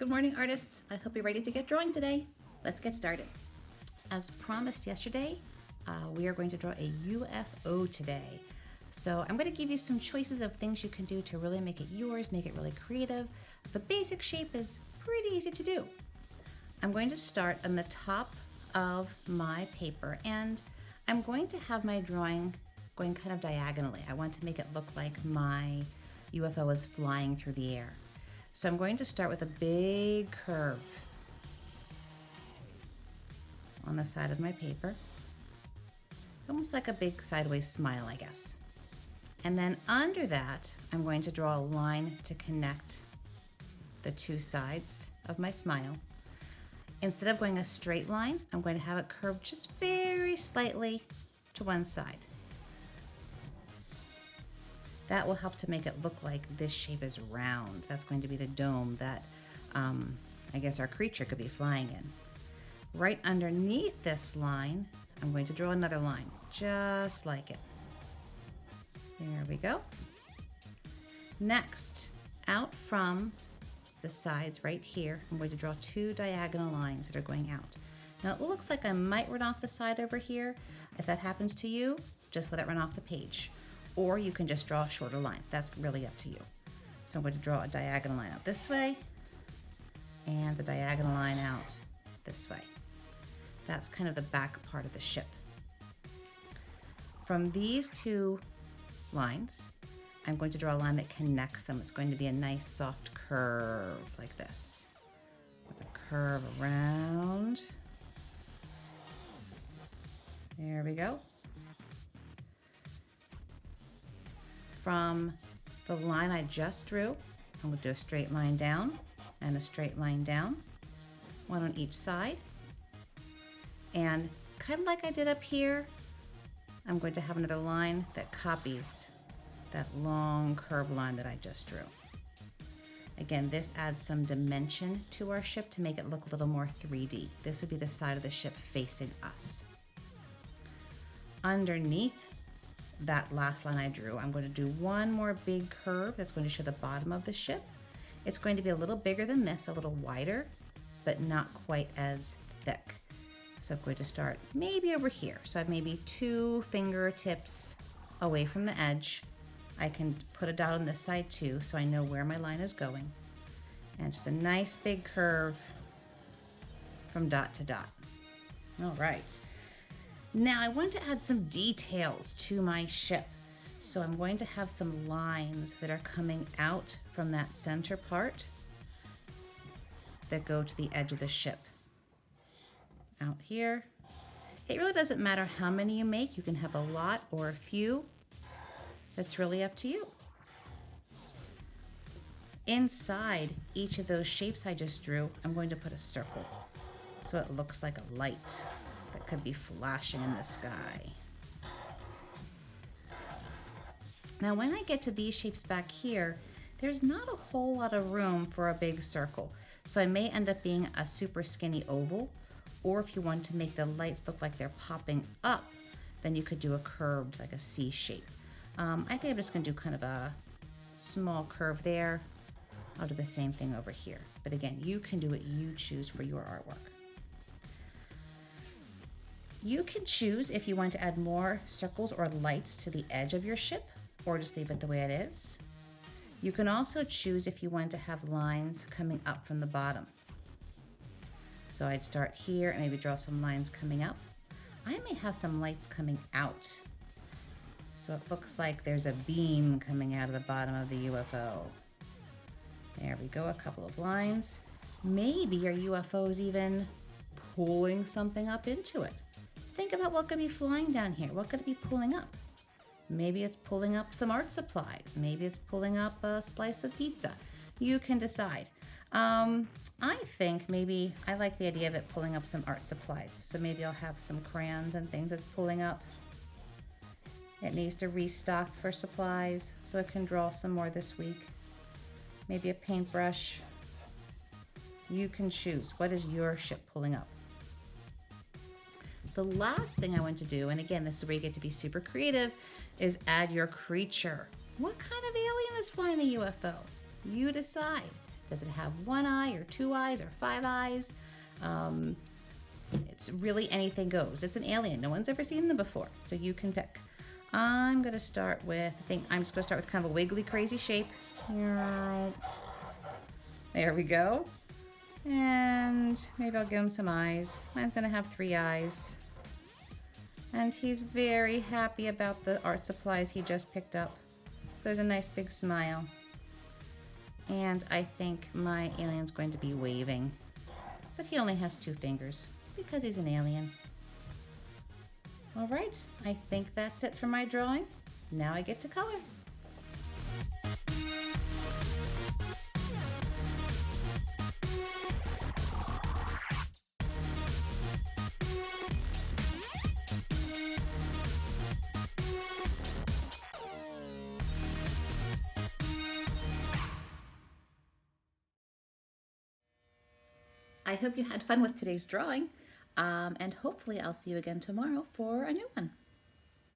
Good morning, artists. I hope you're ready to get drawing today. Let's get started. As promised yesterday, we are going to draw a UFO today. So I'm going to give you some choices of things you can do to really make it yours, make it really creative. The basic shape is pretty easy to do. I'm going to start on the top of my paper, and I'm going to have my drawing going kind of diagonally. I want to make it look like my UFO is flying through the air. So I'm going to start with a big curve on the side of my paper, almost like a big sideways smile, I guess. And then under that, I'm going to draw a line to connect the two sides of my smile. Instead of going a straight line, I'm going to have it curve just very slightly to one side. That will help to make it look like this shape is round. That's going to be the dome that I guess our creature could be flying in. Right underneath this line, I'm going to draw another line, just like it. There we go. Next, out from the sides right here, I'm going to draw two diagonal lines that are going out. Now it looks like I might run off the side over here. If that happens to you, just let it run off the page. Or you can just draw a shorter line. That's really up to you. So I'm going to draw a diagonal line out this way and the diagonal line out this way. That's kind of the back part of the ship. From these two lines, I'm going to draw a line that connects them. It's going to be a nice soft curve like this. With a curve around. There we go. From the line I just drew, I'm going to do a straight line down and a straight line down, one on each side. And kind of like I did up here, I'm going to have another line that copies that long curved line that I just drew. Again, this adds some dimension to our ship to make it look a little more 3D. This would be the side of the ship facing us. Underneath that last line I drew, I'm going to do one more big curve that's going to show the bottom of the ship. It's going to be a little bigger than this, a little wider, but not quite as thick. So I'm going to start maybe over here. So I have maybe 2 fingertips away from the edge. I can put a dot on this side too, so I know where my line is going. And just a nice big curve from dot to dot. All right. Now I want to add some details to my ship. So I'm going to have some lines that are coming out from that center part that go to the edge of the ship. Out here. It really doesn't matter how many you make. You can have a lot or a few. That's really up to you. Inside each of those shapes I just drew, I'm going to put a circle so it looks like a light that could be flashing in the sky. Now when I get to these shapes back here, there's not a whole lot of room for a big circle. So I may end up being a super skinny oval, or if you want to make the lights look like they're popping up, then you could do a curved, like a C shape. I think I'm just gonna do kind of a small curve there. I'll do the same thing over here. But again, you can do what you choose for your artwork. You can choose if you want to add more circles or lights to the edge of your ship, or just leave it the way it is. You can also choose if you want to have lines coming up from the bottom. So I'd start here and maybe draw some lines coming up. I may have some lights coming out. So it looks like there's a beam coming out of the bottom of the UFO. There we go, a couple of lines. Maybe your UFO is even pulling something up into it. Think about what could be flying down here. What could it be pulling up? Maybe it's pulling up some art supplies. Maybe it's pulling up a slice of pizza. You can decide. I think maybe I like the idea of it pulling up some art supplies. So maybe I'll have some crayons and things it's pulling up. It needs to restock for supplies, so it can draw some more this week. Maybe a paintbrush. You can choose. What is your ship pulling up? The last thing I want to do, and again, this is where you get to be super creative, is add your creature. What kind of alien is flying the UFO? You decide. Does it have one eye or two eyes or five eyes? It's really anything goes. It's an alien. No one's ever seen them before, so you can pick. I'm going to start with, I think I'm just going to start with kind of a wiggly, crazy shape. There we go. And maybe I'll give him some eyes. Mine's going to have 3 eyes. And he's very happy about the art supplies he just picked up. So there's a nice big smile. And I think my alien's going to be waving. But he only has 2 fingers because he's an alien. All right, I think that's it for my drawing. Now I get to color. I hope you had fun with today's drawing, and hopefully I'll see you again tomorrow for a new one.